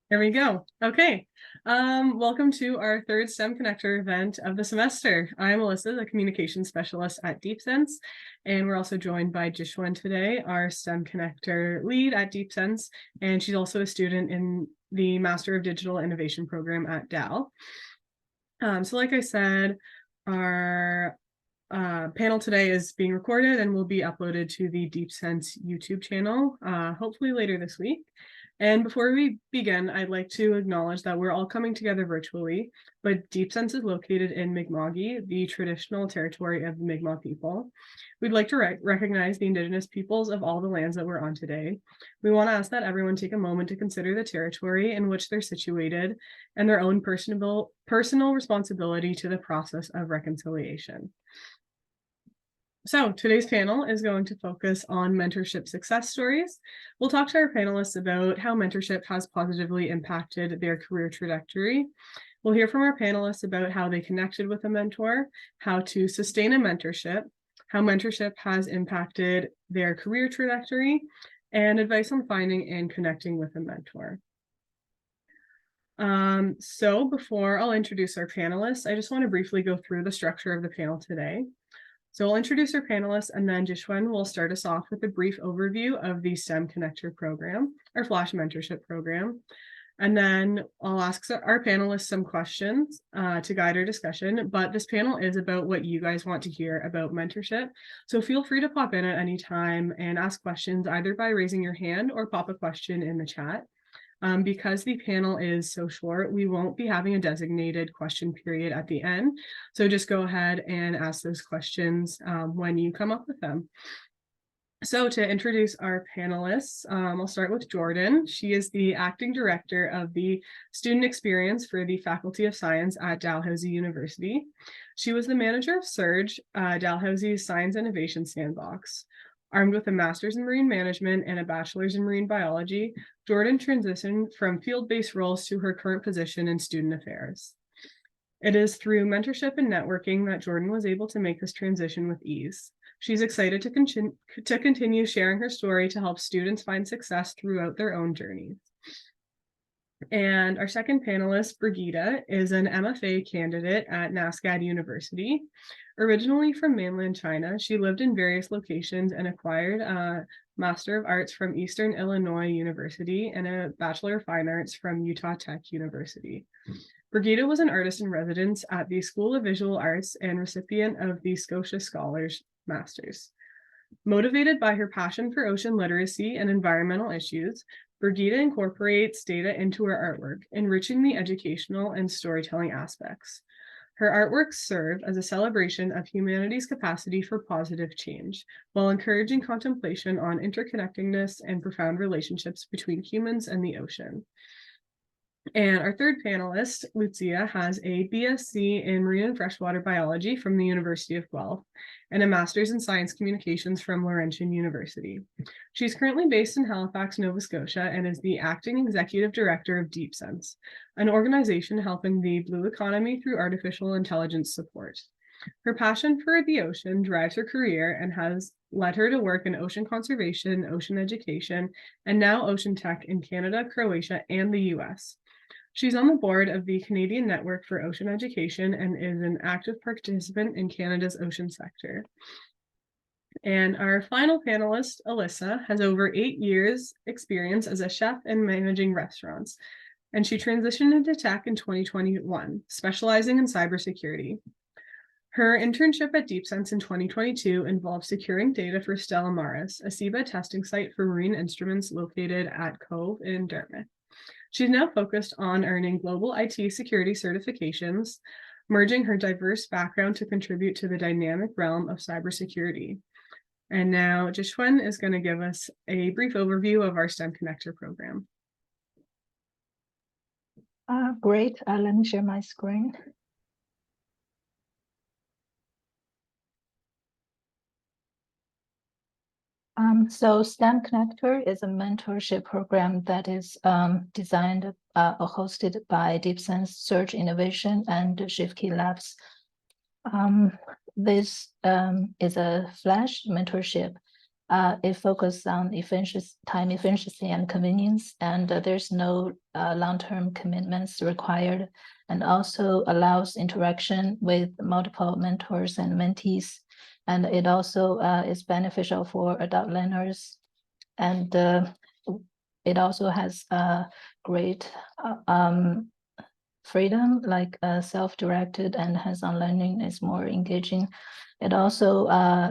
There we go. Okay. Welcome to our third STEM Connector event of the semester. I'm Alyssa, the communications specialist at DeepSense, and we're also joined by Jishwan today, our STEM Connector lead at DeepSense, and she's also a student in the Master of Digital Innovation program at DAL. So like I said, our panel today is being recorded and will be uploaded to the DeepSense YouTube channel, hopefully later this week. And before we begin, I'd like to acknowledge that we're all coming together virtually, but DeepSense is located in Mi'kma'ki, the traditional territory of the Mi'kmaq people. We'd like to recognize the Indigenous peoples of all the lands that we're on today. We want to ask that everyone take a moment to consider the territory in which they're situated and their own personal responsibility to the process of reconciliation. So today's panel is going to focus on mentorship success stories. We'll talk to our panelists about how mentorship has positively impacted their career trajectory. We'll hear from our panelists about how they connected with a mentor, how to sustain a mentorship, how mentorship has impacted their career trajectory, and advice on finding and connecting with a mentor. So before I'll introduce our panelists, I just want to briefly go through the structure of the panel today. So I'll introduce our panelists, and then Jishwan will start us off with a brief overview of the STEM Connector program, our Flash Mentorship program. And then I'll ask our panelists some questions to guide our discussion, but this panel is about what you guys want to hear about mentorship. So feel free to pop in at any time and ask questions either by raising your hand or pop a question in the chat. Because the panel is so short, we won't be having a designated question period at the end. So just go ahead and ask those questions when you come up with them. So to introduce our panelists, I'll start with Jordan. She is the acting director of the student experience for the Faculty of Science at Dalhousie University. She was the manager of Surge, Dalhousie's Science Innovation Sandbox. Armed with a master's in marine management and a bachelor's in marine biology, Jordan transitioned from field-based roles to her current position in student affairs. It is through mentorship and networking that Jordan was able to make this transition with ease. She's excited to continue sharing her story to help students find success throughout their own journeys. And our second panelist, Brigitta, is an MFA candidate at NASCAD University. Originally from mainland China, she lived in various locations and acquired a Master of Arts from Eastern Illinois University and a Bachelor of Fine Arts from Utah Tech University. Brigitta was an artist in residence at the School of Visual Arts and recipient of the Scotia Scholars Masters. Motivated by her passion for ocean literacy and environmental issues, Brigitta incorporates data into her artwork, enriching the educational and storytelling aspects. Her artworks serve as a celebration of humanity's capacity for positive change, while encouraging contemplation on interconnectedness and profound relationships between humans and the ocean. And our third panelist, Lucija, has a BSc in Marine and Freshwater Biology from the University of Guelph and a Master's in Science Communications from Laurentian University. She's currently based in Halifax, Nova Scotia, and is the acting executive director of DeepSense, an organization helping the blue economy through artificial intelligence support. Her passion for the ocean drives her career and has led her to work in ocean conservation, ocean education, and now ocean tech in Canada, Croatia, and the US. She's on the board of the Canadian Network for Ocean Education and is an active participant in Canada's ocean sector. And our final panelist, Alyssa, has over 8 years experience as a chef and managing restaurants, and she transitioned into tech in 2021, specializing in cybersecurity. Her internship at DeepSense in 2022 involved securing data for Stella Maris, a seabed testing site for marine instruments located at Cove in Dartmouth. She's now focused on earning global IT security certifications, merging her diverse background to contribute to the dynamic realm of cybersecurity. And now Jishwan is going to give us a brief overview of our STEM Connector program. Great. Let me share my screen. So STEM Connector is a mentorship program that is designed or hosted by DeepSense Surge Innovation and ShiftKey Labs. This is a flash mentorship It focuses on time efficiency and convenience, and there's no long-term commitments required, and also allows interaction with multiple mentors and mentees. And it also is beneficial for adult learners, and it also has great freedom, like self-directed and hands-on learning is more engaging. It also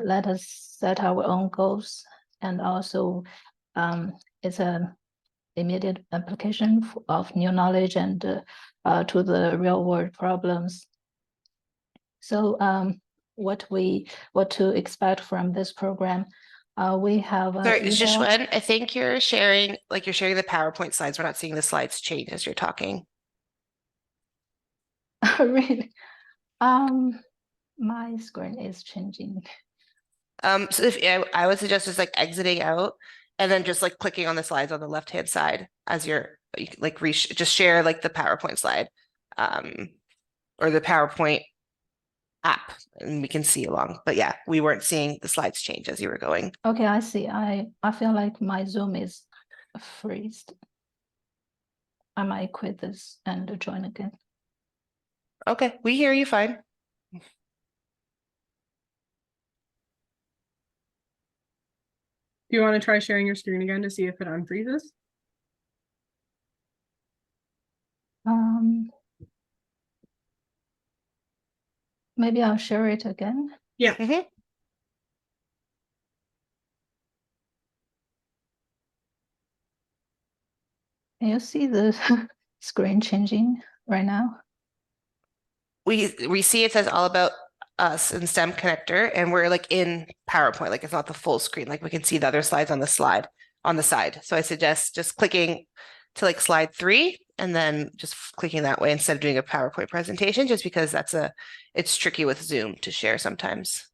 let us set our own goals, and also it's an immediate application of new knowledge and to the real world problems. So what to expect from this program? We have Sorry, Zhishwen, I think you're sharing the PowerPoint slides. We're not seeing the slides change as you're talking. Really? My screen is changing. So if I would suggest just like exiting out and then just like clicking on the slides on the left-hand side as you can, like just share like the PowerPoint slide, or the PowerPoint app, and we can see along. But yeah, we weren't seeing the slides change as you were going. Okay, I see. I feel like my Zoom is freezed. I might quit this and join again. Okay, we hear you fine. Do you want to try sharing your screen again to see if it unfreezes? Maybe I'll share it again. Yeah. Can you see the screen changing right now? We see it says all about us in STEM connector, and we're like in PowerPoint, like it's not the full screen, like we can see the other slides on the slide on the side. So I suggest just clicking to like slide 3 and then just clicking that way instead of doing a PowerPoint presentation, just because it's tricky with Zoom to share sometimes.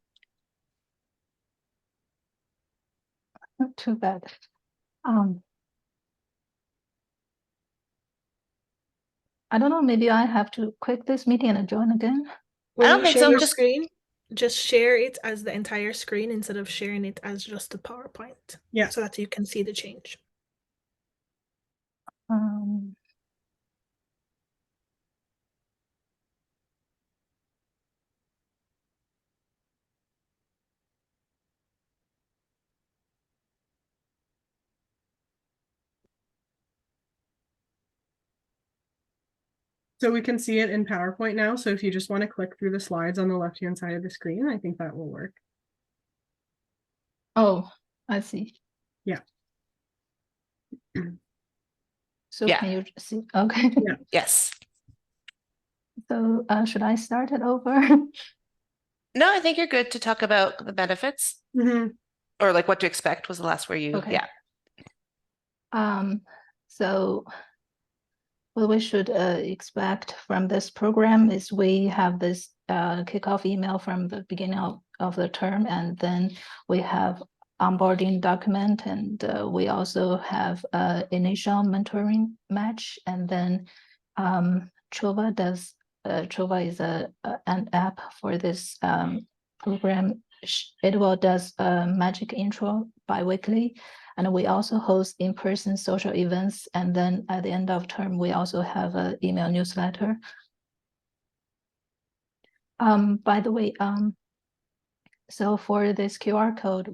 Not too bad. I don't know, maybe I have to quit this meeting and join again. I don't think so. Your screen, just share it as the entire screen instead of sharing it as just the PowerPoint. Yeah. So that you can see the change. So we can see it in PowerPoint now. So if you just want to click through the slides on the left-hand side of the screen, I think that will work. Oh, I see. Yeah. So Yeah. can you see? Okay. Yeah. Yes. So should I start it over? No, I think you're good to talk about the benefits, or like what to expect was the last where you, Okay. yeah. So what we should expect from this program is we have this kickoff email from the beginning of the term, and then we have onboarding document, and we also have initial mentoring match, and then Chova is an app for this program. It will does a magic intro bi-weekly, and we also host in-person social events. And then at the end of term, we also have an email newsletter. By the way, so for this QR code,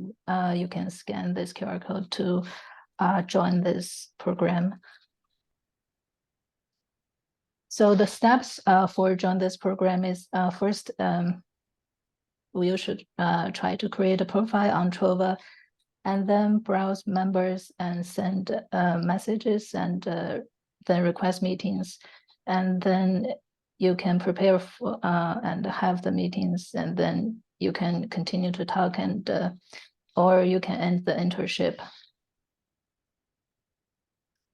you can scan this QR code to join this program. So the steps for join this program is first, we should try to create a profile on Trova, and then browse members and send messages, and then request meetings. And then you can prepare for and have the meetings, and then you can continue to talk, and or you can end the internship.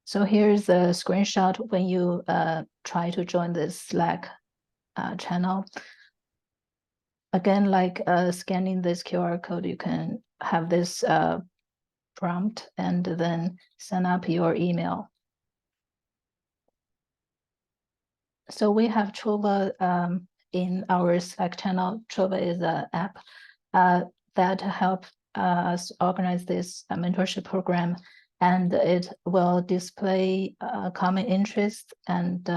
So here's a screenshot when you try to join this Slack channel. Again, like scanning this QR code, you can have this prompt and then send up your email. So we have Trova in our Slack channel. Trova is an app that help organize this mentorship program, and it will display common interest and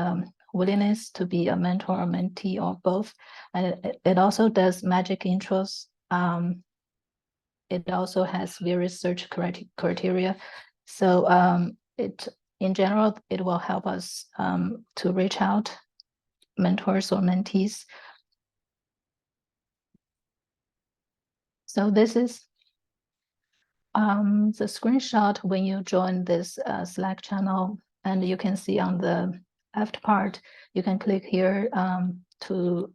willingness to be a mentor or mentee or both. And it also does magic intros. It also has various search criteria. So in general, it will help us to reach out mentors or mentees. So this is the screenshot when you join this Slack channel, and you can see on the left part, you can click here to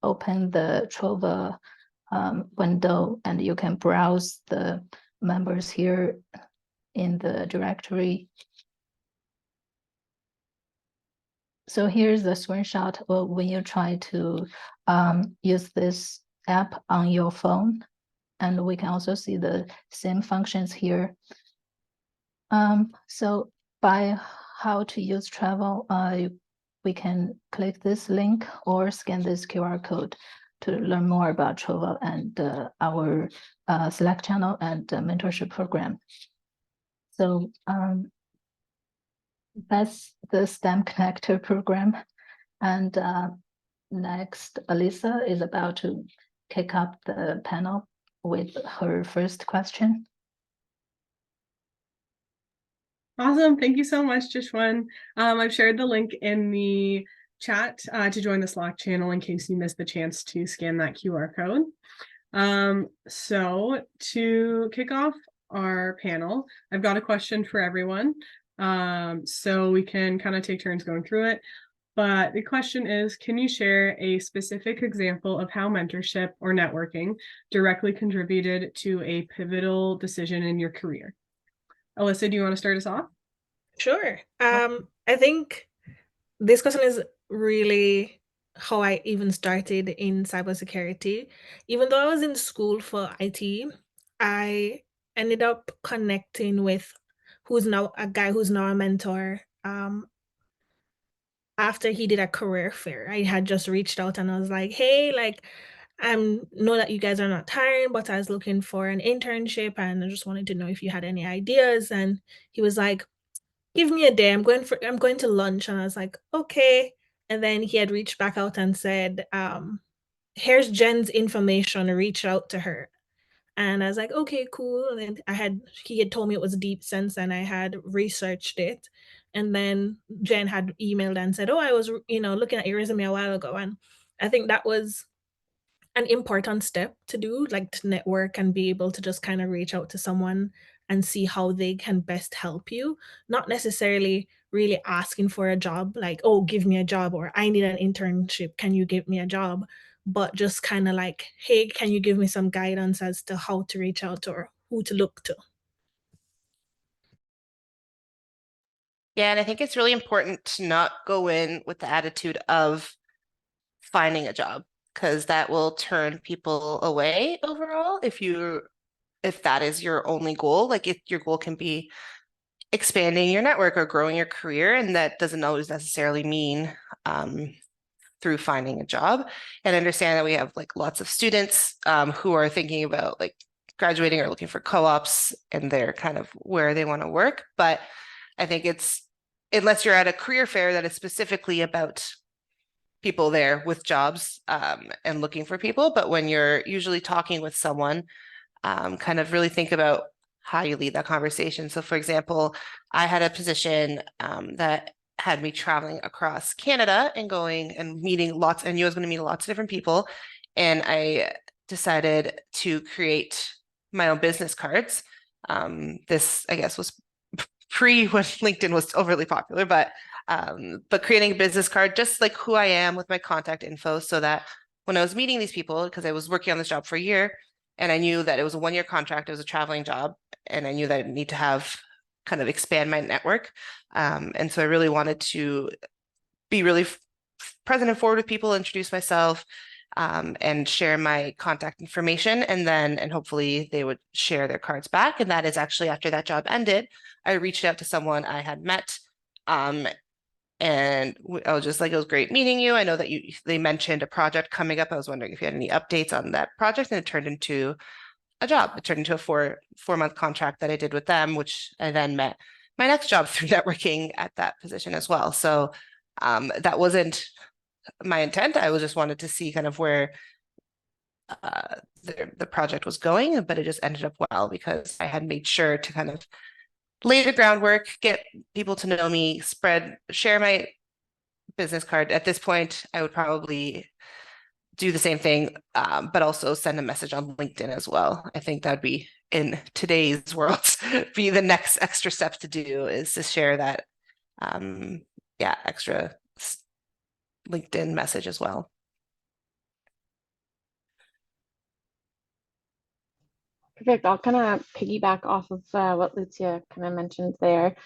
open the Trova window, and you can browse the members here in the directory. So here's the screenshot when you try to use this app on your phone. And we can also see the same functions here. So by how to use Travel, we can click this link or scan this QR code to learn more about Travel and our Slack channel and mentorship program. So that's the STEM Connector program. And next, Alyssa is about to kick up the panel with her first question. Awesome. Thank you so much, Jishwan. I've shared the link in the chat to join the Slack channel in case you missed the chance to scan that QR code. So to kick off our panel, I've got a question for everyone. So we can kind of take turns going through it. But the question is, can you share a specific example of how mentorship or networking directly contributed to a pivotal decision in your career? Alyssa, do you want to start us off? Sure. I think this question is really how I even started in cybersecurity. Even though I was in school for IT, I ended up connecting with who's now a guy who's now a mentor. After he did a career fair, I had just reached out and I was like, hey, like, I know that you guys are not hiring, but I was looking for an internship and I just wanted to know if you had any ideas. And he was like, give me a day. I'm going to lunch. And I was like, okay. And then he had reached back out and said, here's Jen's information, reach out to her. And I was like, okay, cool. And then he had told me it was DeepSense and I had researched it. And then Jen had emailed and said, oh, I was, looking at your resume a while ago. And I think that was an important step to do, like to network and be able to just kind of reach out to someone and see how they can best help you. Not necessarily really asking for a job, like, oh, give me a job, or I need an internship, can you give me a job? But just kind of like, hey, can you give me some guidance as to how to reach out or who to look to? Yeah, and I think it's really important to not go in with the attitude of finding a job, because that will turn people away overall if that is your only goal. Like if your goal can be expanding your network or growing your career, and that doesn't always necessarily mean through finding a job. And understand that we have like lots of students who are thinking about like graduating or looking for co-ops, and they're kind of where they want to work. But I think unless you're at a career fair that is specifically about people there with jobs and looking for people, but when you're usually talking with someone, kind of really think about how you lead that conversation. So for example, I had a position that had me traveling across Canada and going and meeting I was going to meet lots of different people. And I decided to create my own business cards. This, I guess, was pre when LinkedIn was overly popular, but creating a business card, just like who I am with my contact info, so that when I was meeting these people, because I was working on this job for a year, and I knew that it was a one-year contract, it was a traveling job, and I knew that I need to have kind of expand my network. And so I really wanted to be really present and forward with people, introduce myself, and share my contact information, and hopefully they would share their cards back. And that is actually after that job ended, I reached out to someone I had met, and I was just like, it was great meeting you. I know that they mentioned a project coming up. I was wondering if you had any updates on that project, and it turned into a job. It turned into a four-month contract that I did with them, which I then met my next job through networking at that position as well. So that wasn't my intent. I was just wanted to see kind of where the project was going, but it just ended up well because I had made sure to kind of lay the groundwork, get people to know me, share my business card. At this point, I would probably do the same thing, but also send a message on LinkedIn as well. I think that'd be, in today's world, be the next extra step to do, is to share that extra LinkedIn message as well. Perfect. I'll kind of piggyback off of what Lucia kind of mentioned there.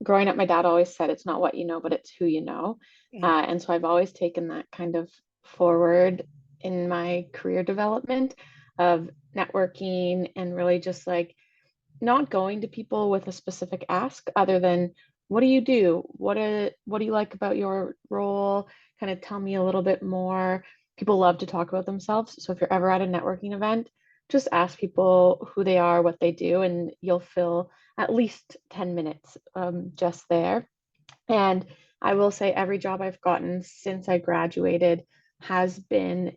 Growing up, my dad always said it's not what you know, but it's who you know. And so I've always taken that kind of forward in my career development of networking and really just like not going to people with a specific ask other than what do you do? What do you like about your role? Kind of tell me a little bit more. People love to talk about themselves. So if you're ever at a networking event, just ask people who they are, what they do, and you'll fill at least 10 minutes just there. And I will say every job I've gotten since I graduated has been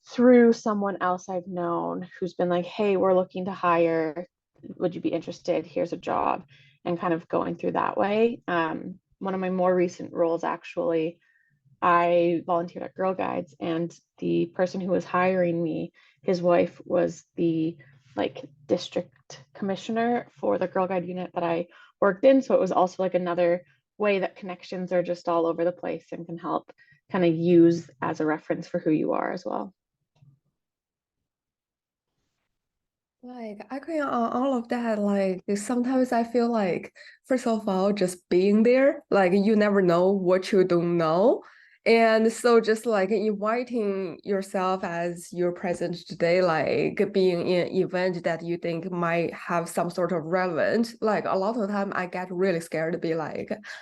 through someone else I've known who's been like, hey, we're looking to hire. Would you be interested? Here's a job. And kind of going through that way. One of my more recent roles, actually, I volunteered at Girl Guides, and the person who was hiring me, his wife was the district commissioner for the Girl Guide unit that I worked in. So it was also another way that connections are just all over the place and can help kind of use as a reference for who you are as well. Agreeing on all of that, sometimes I feel first of all, just being there, you never know what you don't know. And so just inviting yourself as you're present today, being in an event that you think might have some sort of relevant, a lot of the time I get really scared to be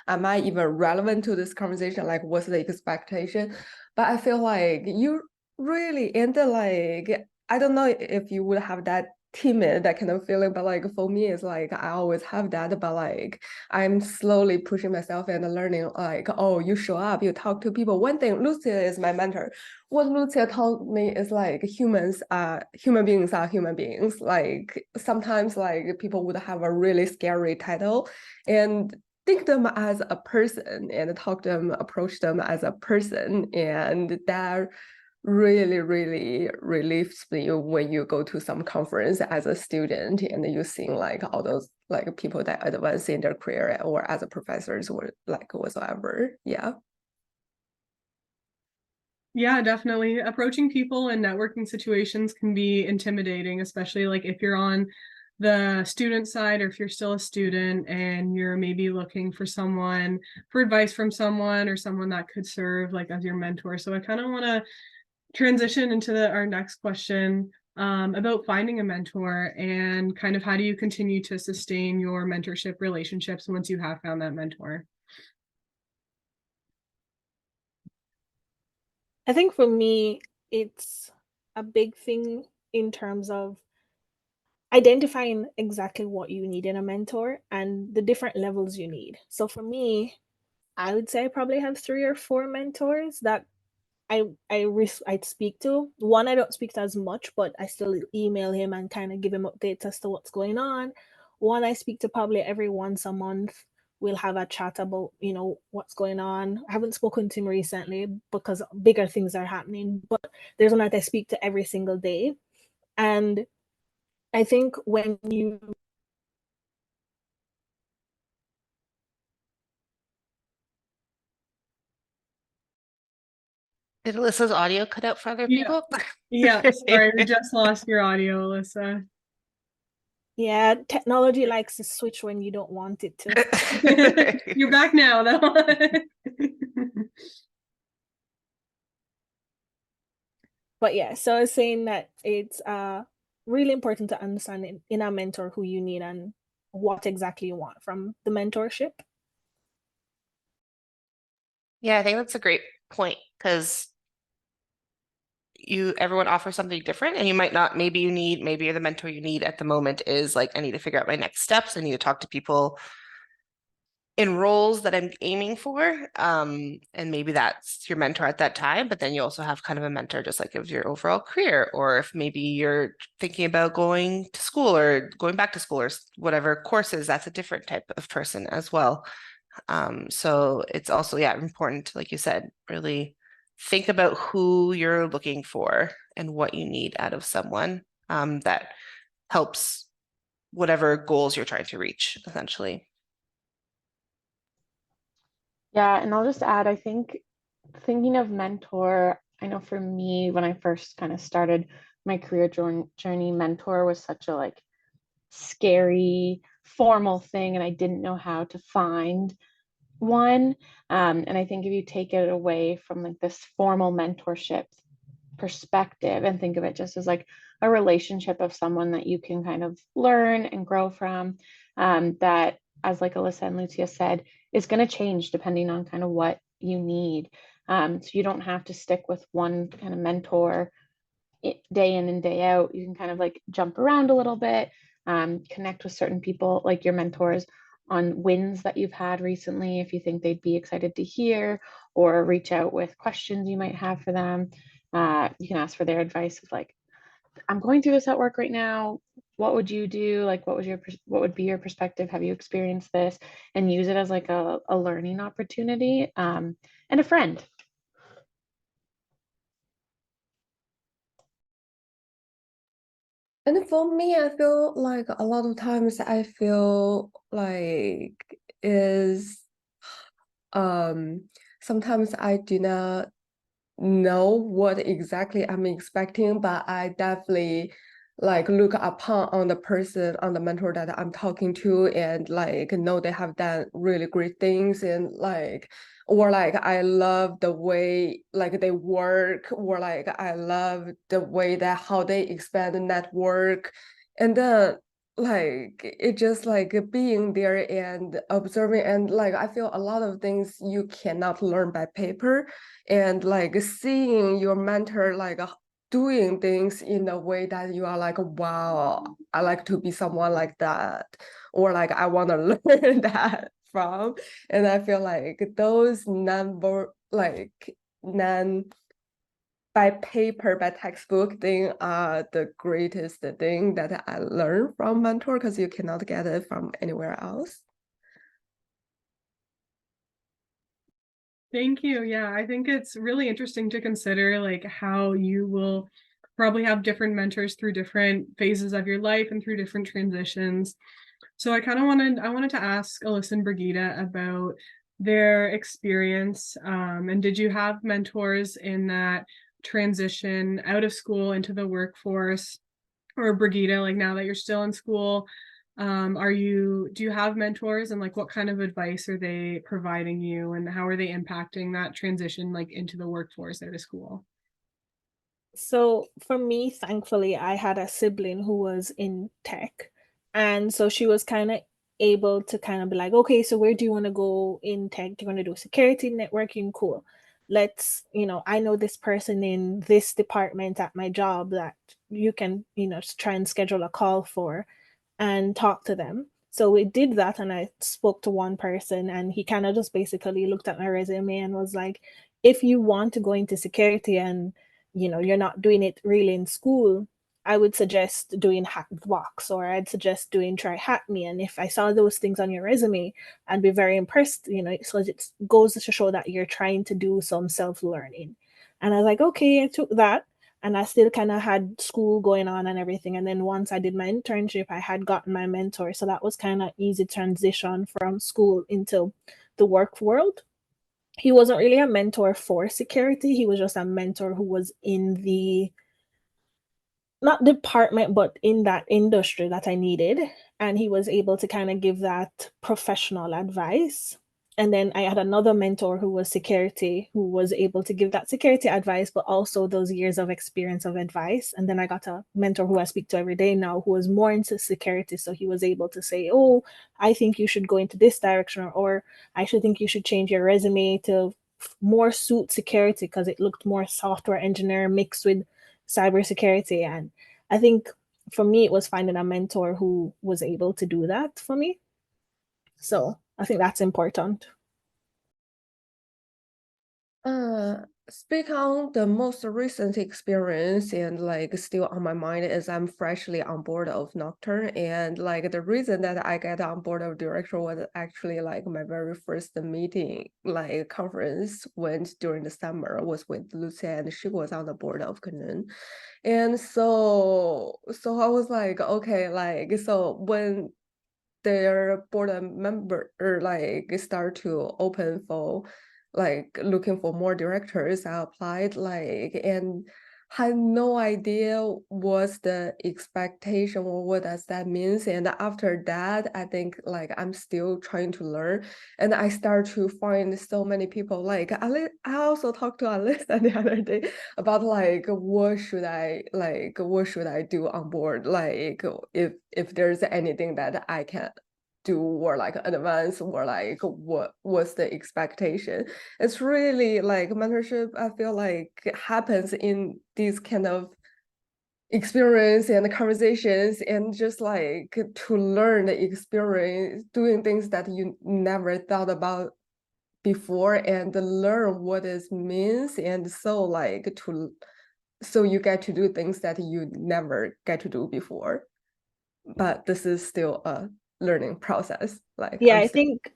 am I even relevant to this conversation? What's the expectation? But I feel you really, and I don't know if you would have that timid, that kind of feeling, but for me it's I always have that, but I'm slowly pushing myself and learning oh, you show up, you talk to people. One thing, Lucia is my mentor. What Lucia told me is human beings are human beings. Sometimes people would have a really scary title and think them as a person and talk to them, approach them as a person, and that really, really relieves you when you go to some conference as a student and you see all those people that advance in their career or as a professors or whatsoever. Yeah. Yeah, definitely. Approaching people in networking situations can be intimidating, especially if you're on the student side, or if you're still a student and you're maybe looking for advice from someone or someone that could serve as your mentor. So I kind of want to transition into our next question about finding a mentor and kind of how do you continue to sustain your mentorship relationships once you have found that mentor? I think for me, it's a big thing in terms of identifying exactly what you need in a mentor and the different levels you need. So for me, I would say I probably have 3 or 4 mentors that I'd speak to. One I don't speak to as much, but I still email him and kind of give him updates as to what's going on. One I speak to probably every once a month. We'll have a chat about, what's going on. I haven't spoken to him recently because bigger things are happening, but there's one that I speak to every single day. And I think when you Did Alyssa's audio cut out for other Yeah. people? Yeah, sorry, we just lost your audio, Alyssa. Yeah, technology likes to switch when you don't want it to. You're back now, though. But yeah, so I was saying that it's really important to understand in a mentor who you need and what exactly you want from the mentorship. Yeah, I think that's a great point because everyone offers something different, and you might not, maybe you're the mentor you need at the moment is like, I need to figure out my next steps. I need to talk to people in roles that I'm aiming for. And maybe that's your mentor at that time, but then you also have kind of a mentor just like of your overall career, or if maybe you're thinking about going to school or going back to school or whatever courses, that's a different type of person as well. So it's also, yeah, important, like you said, really think about who you're looking for and what you need out of someone that helps whatever goals you're trying to reach, essentially. Yeah, and I'll just add, I think thinking of mentor, I know for me, when I first kind of started my career journey, mentor was such a like scary, formal thing, and I didn't know how to find one. And I think if you take it away from like this formal mentorship perspective and think of it just as like a relationship of someone that you can kind of learn and grow from, that, as like Alyssa and Lucia said, is going to change depending on kind of what you need. So you don't have to stick with one kind of mentor day in and day out. You can kind of like jump around a little bit, connect with certain people like your mentors on wins that you've had recently if you think they'd be excited to hear, or reach out with questions you might have for them. You can ask for their advice of like, I'm going through this at work right now. What would you do? Like, what would be your perspective? Have you experienced this? And use it as like a learning opportunity, and a friend. And for me, I feel like a lot of times I feel like is sometimes I do not know what exactly I'm expecting, but I definitely like look upon on the person, on the mentor that I'm talking to, and like know they have done really great things, and like, or like I love the way like they work, or like I love the way that how they expand the network. And then like it just like being there and observing, and like I feel a lot of things you cannot learn by paper, and like seeing your mentor like doing things in a way that you are like, wow, I like to be someone like that, or like I want to learn that from. And I feel like those non by paper, by textbook thing are the greatest thing that I learned from mentor, because you cannot get it from anywhere else. Thank you. Yeah, I think it's really interesting to consider like how you will probably have different mentors through different phases of your life and through different transitions. So I wanted to ask Alyssa and Brigitta about their experience. And did you have mentors in that transition out of school into the workforce? Or Brigitta, like now that you're still in school, do you have mentors, and like what kind of advice are they providing you, and how are they impacting that transition like into the workforce out of school? So for me, thankfully, I had a sibling who was in tech. And so she was kind of able to kind of be like, okay, so where do you want to go in tech? Do you want to do security, networking? Cool. Let's, I know this person in this department at my job that you can, try and schedule a call for and talk to them. So we did that, and I spoke to one person, and he kind of just basically looked at my resume and was like, if you want to go into security and you're not doing it really in school, I would suggest doing Hack Blocks, or I'd suggest doing Try Hack Me. And if I saw those things on your resume, I'd be very impressed, so it goes to show that you're trying to do some self-learning. And I was like, okay, I took that. And I still kind of had school going on and everything. And then once I did my internship, I had gotten my mentor. So that was kind of easy transition from school into the work world. He wasn't really a mentor for security. He was just a mentor who was in the, not department, but in that industry that I needed. And he was able to kind of give that professional advice. And then I had another mentor who was security, who was able to give that security advice, but also those years of experience of advice. And then I got a mentor who I speak to every day now, who was more into security. So he was able to say, oh, I think you should go into this direction, or I should think you should change your resume to more suit security because it looked more software engineer mixed with cybersecurity. And I think for me, it was finding a mentor who was able to do that for me. So I think that's important. Speak on the most recent experience and like still on my mind is I'm freshly on board of Nocturne, and like the reason that I get on board of director was actually like my very first meeting, like conference went during the summer was with Lucia, and she was on the board of Canaan. And so I was like, okay, like so when their board member or like start to open for like looking for more directors, I applied like and had no idea what's the expectation or what does that means. And after that, I think like I'm still trying to learn, and I start to find so many people like I also talked to Alyssa the other day about like what should I do on board, like if there's anything that I can do or like advance or like what's the expectation. It's really like mentorship, I feel like happens in these kind of experience and conversations, and just like to learn the experience doing things that you never thought about before and learn what it means, and so you get to do things that you never get to do before. But this is still a learning process. Like Yeah, I think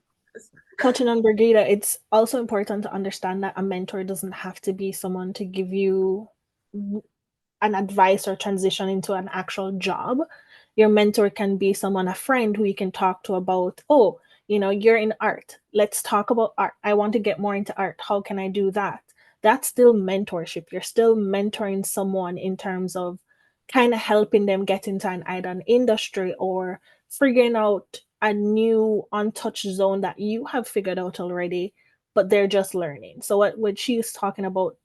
touching on Brigitta, it's also important to understand that a mentor doesn't have to be someone to give you an advice or transition into an actual job. Your mentor can be someone, a friend who you can talk to about, oh, you're in art. Let's talk about art. I want to get more into art. How can I do that? That's still mentorship. You're still mentoring someone in terms of kind of helping them get into either an industry or figuring out a new untouched zone that you have figured out already, but they're just learning. So what she's talking about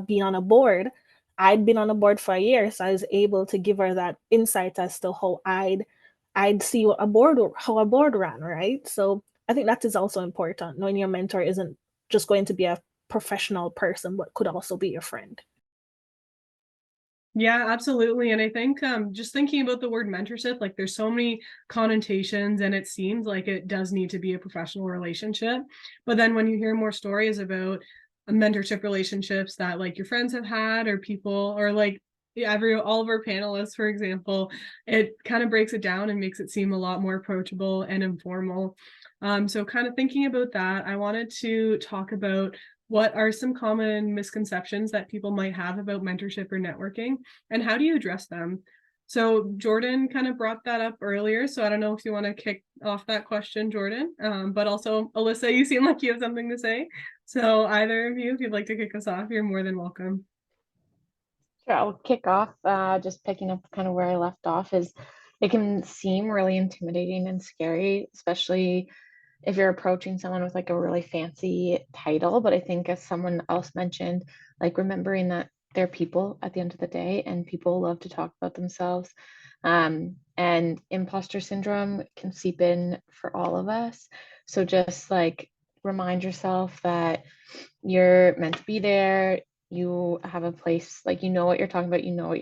being on a board, I'd been on a board for a year, so I was able to give her that insight as to how I'd see how a board ran, right? So I think that is also important. Knowing your mentor isn't just going to be a professional person, but could also be your friend. Yeah, absolutely. And I think just thinking about the word mentorship, like there's so many connotations, and it seems like it does need to be a professional relationship. But then when you hear more stories about mentorship relationships that like your friends have had, or people, or like all of our panelists, for example, it kind of breaks it down and makes it seem a lot more approachable and informal. So kind of thinking about that, I wanted to talk about what are some common misconceptions that people might have about mentorship or networking, and how do you address them? So Jordan kind of brought that up earlier, so I don't know if you want to kick off that question, Jordan, but also Alyssa, you seem like you have something to say. So either of you, if you'd like to kick us off, you're more than welcome. Sure, I'll kick off, just picking up kind of where I left off. Is it can seem really intimidating and scary, especially if you're approaching someone with like a really fancy title. But I think, as someone else mentioned, like remembering that they're people at the end of the day, and people love to talk about themselves. And imposter syndrome can seep in for all of us. So just like remind yourself that you're meant to be there. You have a place, like what you're talking about, what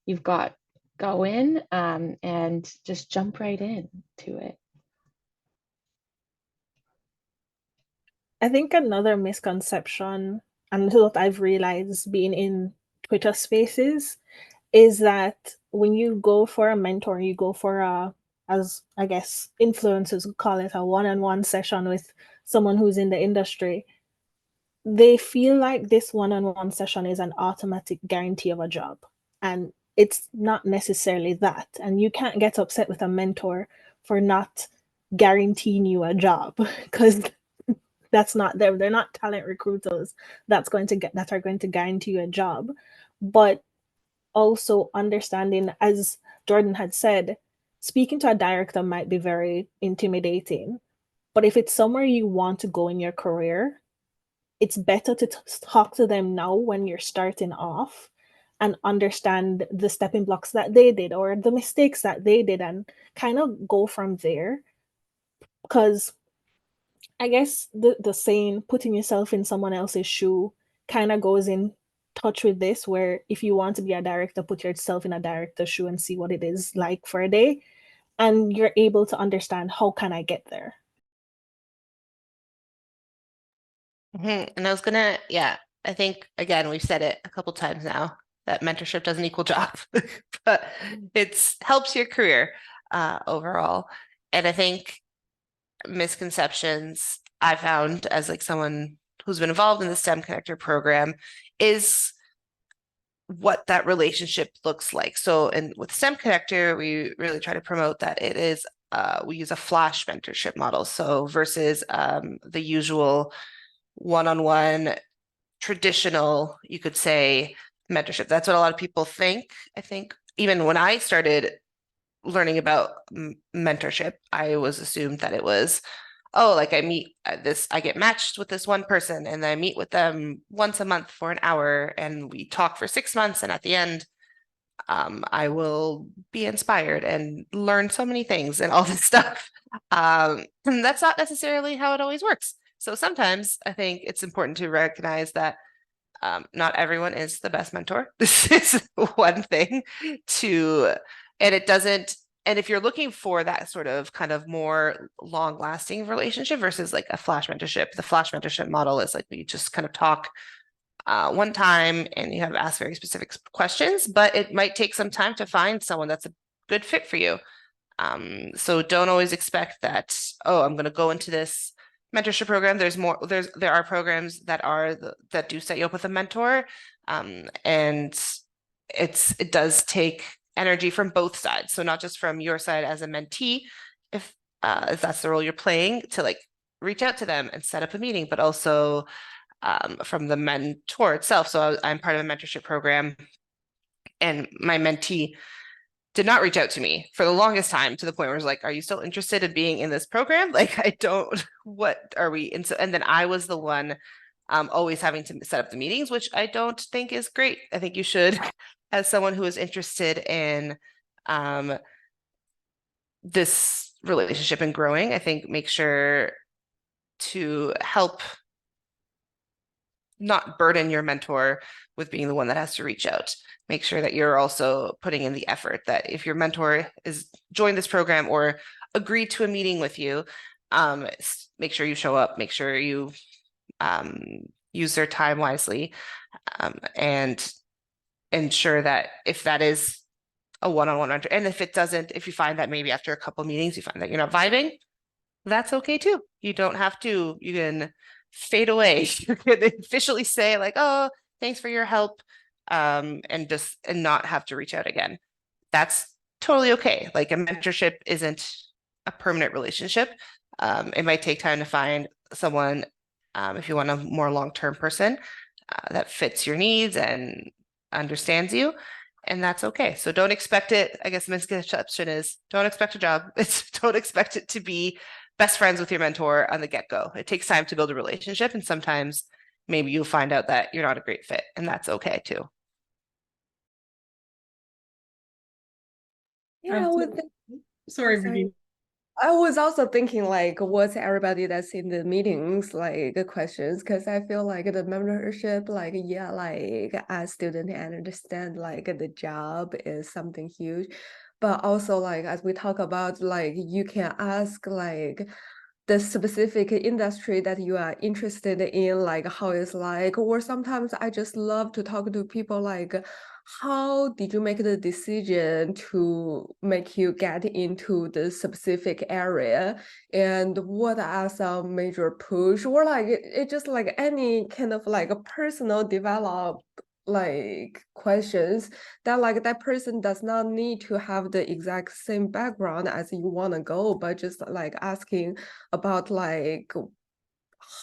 you've got going, and just jump right in to it. I think another misconception, and what I've realized being in Twitter spaces, is that when you go for a mentor, you go for as I guess influencers would call it, a one-on-one session with someone who's in the industry, they feel like this one-on-one session is an automatic guarantee of a job. And it's not necessarily that. And you can't get upset with a mentor for not guaranteeing you a job, because that's not they're not talent recruiters that are going to guarantee you a job. But also understanding, as Jordan had said, speaking to a director might be very intimidating, but if it's somewhere you want to go in your career, it's better to talk to them now when you're starting off, and understand the stepping blocks that they did or the mistakes that they did, and kind of go from there. Because I guess the saying, putting yourself in someone else's shoe, kind of goes in touch with this, where if you want to be a director, put yourself in a director's shoe and see what it is like for a day. And you're able to understand, how can I get there? And I was gonna, yeah, I think again, we've said it a couple times now that mentorship doesn't equal job, but it's helps your career overall. And I think misconceptions I found as like someone who's been involved in the STEM Connector program is what that relationship looks like. So, and with STEM Connector, we really try to promote that it is we use a flash mentorship model. So versus the usual one-on-one traditional, you could say, mentorship. That's what a lot of people think. I think even when I started learning about mentorship, I was assumed that it was, oh, like I meet I get matched with this one person and I meet with them once a month for an hour and we talk for 6 months. And at the end, I will be inspired and learn so many things and all this stuff. And that's not necessarily how it always works. So sometimes I think it's important to recognize that not everyone is the best mentor. This is one thing and it doesn't, and if you're looking for that sort of kind of more long lasting relationship versus like a flash mentorship, the flash mentorship model is like you just kind of talk one time and you have asked very specific questions, but it might take some time to find someone that's a good fit for you. So don't always expect that, oh, I'm going to go into this mentorship program. There are programs that do set you up with a mentor. And it does take energy from both sides. So not just from your side as a mentee, if that's the role you're playing, to like reach out to them and set up a meeting, but also from the mentor itself. So I'm part of a mentorship program and my mentee did not reach out to me for the longest time, to the point where it's like, are you still interested in being in this program? Like, I don't, what are we? And then I was the one always having to set up the meetings, which I don't think is great. I think you should, as someone who is interested in this relationship and growing, I think make sure to help not burden your mentor with being the one that has to reach out. Make sure that you're also putting in the effort, that if your mentor is joined this program or agreed to a meeting with you, make sure you show up, make sure you use their time wisely, and ensure that if that is a one-on-one, and if you find that maybe after a couple meetings, you find that you're not vibing, that's okay too. You don't have to, you can fade away. You can officially say like, oh, thanks for your help, and not have to reach out again. That's totally okay. Like a mentorship isn't a permanent relationship. It might take time to find someone, if you want a more long-term person that fits your needs and understands you, and that's okay. So don't expect it. I guess the misconception is don't expect a job. Don't expect it to be best friends with your mentor on the get-go. It takes time to build a relationship, and sometimes maybe you'll find out that you're not a great fit, and that's okay too. Yeah, Sorry, sorry. Brigitte. I was also thinking like, what's everybody that's in the meetings like questions? Because I feel like the membership, like yeah, like as student and understand like the job is something huge, but also like as we talk about, like you can ask like the specific industry that you are interested in, like how it's like, or sometimes I just love to talk to people like, how did you make the decision to make you get into the specific area, and what are some major push, or like it just like any kind of like a personal develop like questions that like that person does not need to have the exact same background as you want to go, but just like asking about like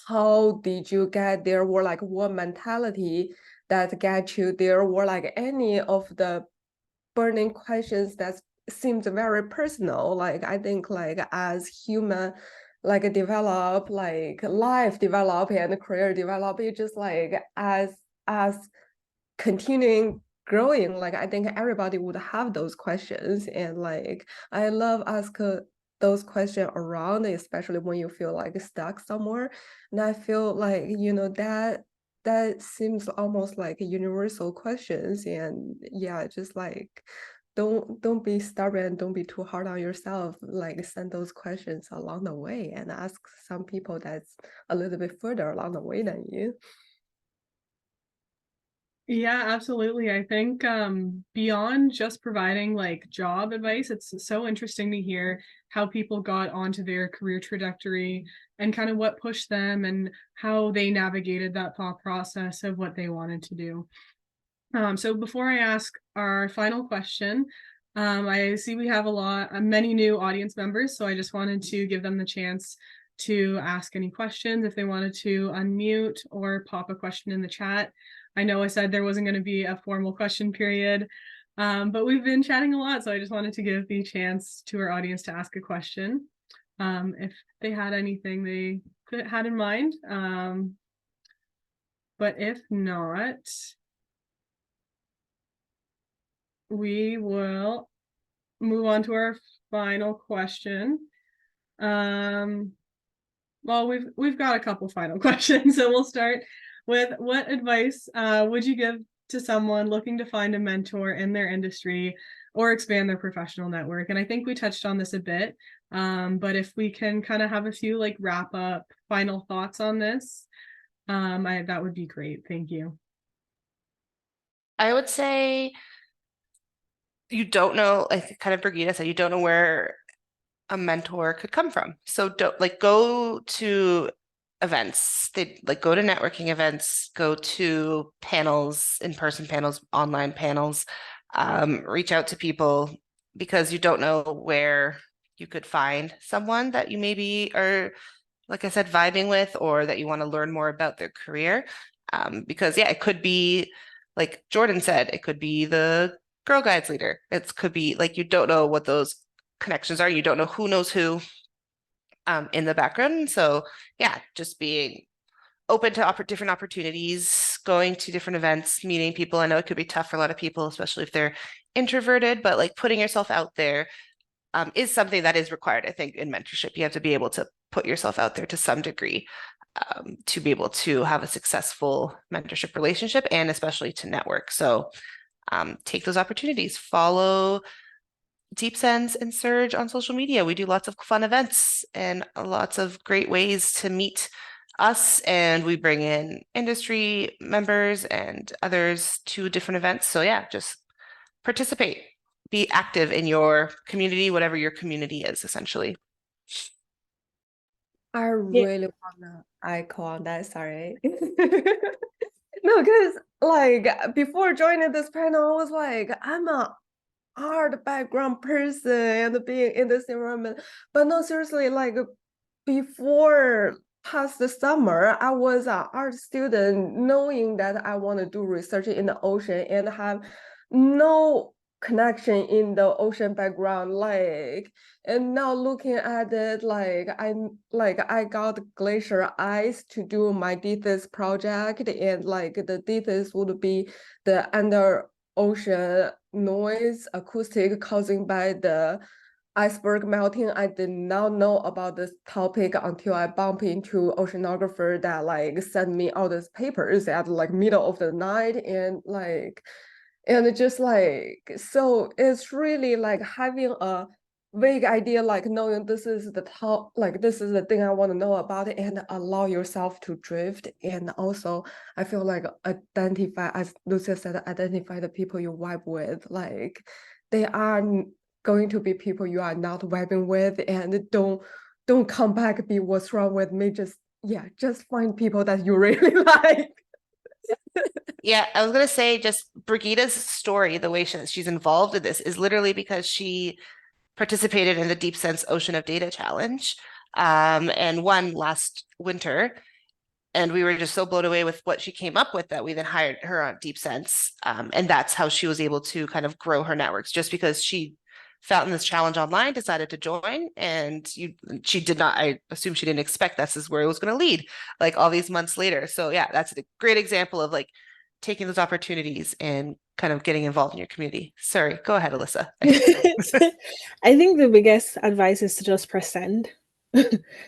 how did you get there, or like what mentality that got you there, or like any of the burning questions that seems very personal. Like I think like as human like develop, like life develop and career develop, it just like as continuing growing, like I think everybody would have those questions, and like I love those questions around, especially when you feel like stuck somewhere. And I feel like, you know, that seems almost like universal questions. And yeah, just like don't be stubborn, don't be too hard on yourself. Like send those questions along the way and ask some people that's a little bit further along the way than you. Yeah, absolutely. I think beyond just providing like job advice, it's so interesting to hear how people got onto their career trajectory and kind of what pushed them and how they navigated that thought process of what they wanted to do. So before I ask our final question, I see we have many new audience members, so I just wanted to give them the chance to ask any questions if they wanted to unmute or pop a question in the chat. I know I said there wasn't going to be a formal question period, but we've been chatting a lot, so I just wanted to give the chance to our audience to ask a question if they had anything they had in mind. But if not, we will move on to our final question. Well, we've got a couple final questions, so we'll start with what advice would you give to someone looking to find a mentor in their industry or expand their professional network? And I think we touched on this a bit, but if we can kind of have a few like wrap up final thoughts on this, that would be great. Thank you. I would say you don't know, like kind of Brigitta said, you don't know where a mentor could come from. So don't like go to events. They like go to networking events, go to panels, in-person panels, online panels, reach out to people because you don't know where you could find someone that you maybe are, like I said, vibing with, or that you want to learn more about their career. Because yeah, it could be like Jordan said, it could be the Girl Guides leader. It could be like you don't know what those connections are. You don't know who knows who in the background. So yeah, just being open to different opportunities, going to different events, meeting people. I know it could be tough for a lot of people, especially if they're introverted, but like putting yourself out there is something that is required, I think, in mentorship. You have to be able to put yourself out there to some degree to be able to have a successful mentorship relationship and especially to network. So take those opportunities, follow DeepSense and Surge on social media. We do lots of fun events and lots of great ways to meet us, and we bring in industry members and others to different events. So yeah, just participate, be active in your community, whatever your community is, essentially. I really wanna echo on that, sorry. No, because like before joining this panel, I was like, I'm a art background person and being in this environment. But no, seriously, like before past the summer, I was an art student knowing that I want to do research in the ocean and have no connection in the ocean background, like, and now looking at it, like I got glacier ice to do my thesis project, and like the thesis would be the under ocean noise acoustic causing by the iceberg melting. I did not know about this topic until I bumped into oceanographer that like sent me all these papers at like middle of the night, and like, and just like, so it's really like having a vague idea, like knowing this is the top, like this is the thing I want to know about it, and allow yourself to drift. And also I feel like identify, as Lucia said, identify the people you vibe with. Like they are going to be people you are not vibing with, and don't come back be what's wrong with me. Just find people that you really like. Yeah, I was gonna say just Brigitta's story, the way she's involved in this is literally because she participated in the DeepSense Ocean of Data Challenge and won last winter. And we were just so blown away with what she came up with that we then hired her on DeepSense. And that's how she was able to kind of grow her networks, just because she found this challenge online, decided to join, and she did not, I assume she didn't expect this is where it was going to lead like all these months later. So yeah, that's a great example of like taking those opportunities and kind of getting involved in your community. Sorry, go ahead, Alyssa. I think the biggest advice is to just press send.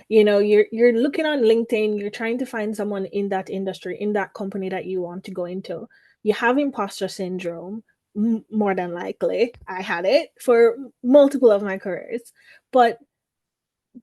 You know, you're looking on LinkedIn, you're trying to find someone in that industry, in that company that you want to go into. You have imposter syndrome, more than likely. I had it for multiple of my careers, but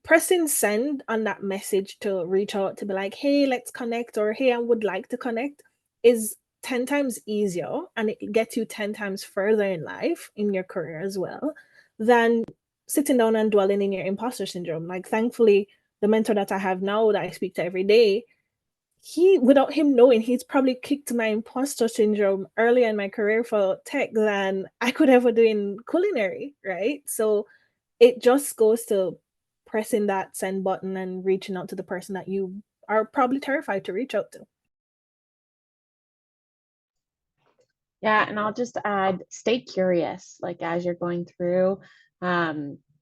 pressing send on that message to reach out to be like, hey, let's connect, or hey, I would like to connect, is 10 times easier, and it gets you 10 times further in life, in your career as well, than sitting down and dwelling in your imposter syndrome. Like, thankfully, the mentor that I have now that I speak to every day, without him knowing, he's probably kicked my imposter syndrome earlier in my career for tech than I could ever do in culinary, right? So it just goes to pressing that send button and reaching out to the person that you are probably terrified to reach out to. Yeah, and I'll just add, stay curious, like as you're going through,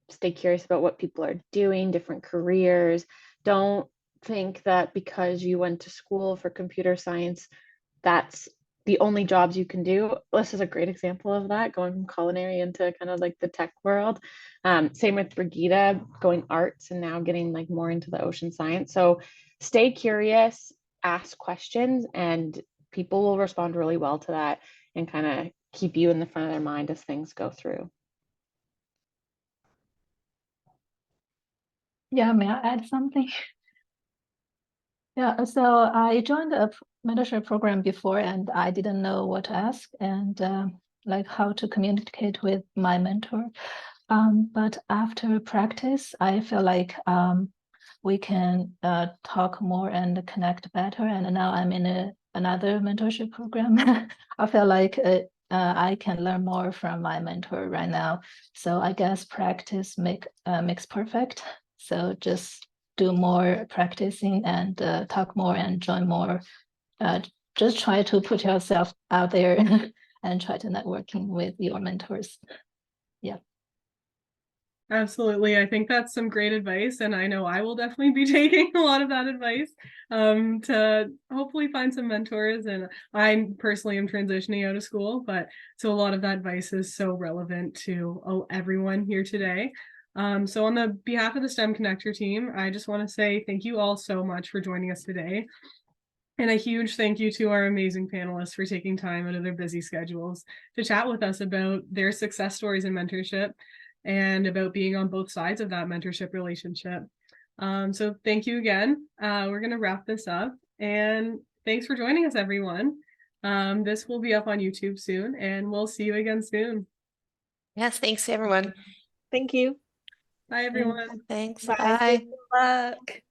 stay curious about what people are doing, different careers. Don't think that because you went to school for computer science, that's the only jobs you can do. This is a great example of that, going from culinary into kind of like the tech world. Same with Brigitta, going arts and now getting like more into the ocean science. So stay curious, ask questions, and people will respond really well to that and kind of keep you in the front of their mind as things go through. Yeah, may I add something? Yeah, so I joined a mentorship program before, and I didn't know what to ask and like how to communicate with my mentor. But after practice, I feel like we can talk more and connect better. And now I'm in another mentorship program. I feel like I can learn more from my mentor right now. So I guess practice makes perfect. So just do more practicing and talk more and join more. Just try to put yourself out there and try to networking with your mentors. Yeah. Absolutely. I think that's some great advice. And I know I will definitely be taking a lot of that advice to hopefully find some mentors. And I personally am transitioning out of school, but so a lot of that advice is so relevant to everyone here today. So on the behalf of the STEM Connector team, I just want to say thank you all so much for joining us today. And a huge thank you to our amazing panelists for taking time out of their busy schedules to chat with us about their success stories in mentorship and about being on both sides of that mentorship relationship. So thank you again. We're going to wrap this up, and thanks for joining us, everyone. This will be up on YouTube soon, and we'll see you again soon. Yes, thanks everyone. Thank you. Bye, everyone. Thanks. Bye. Bye. Good luck.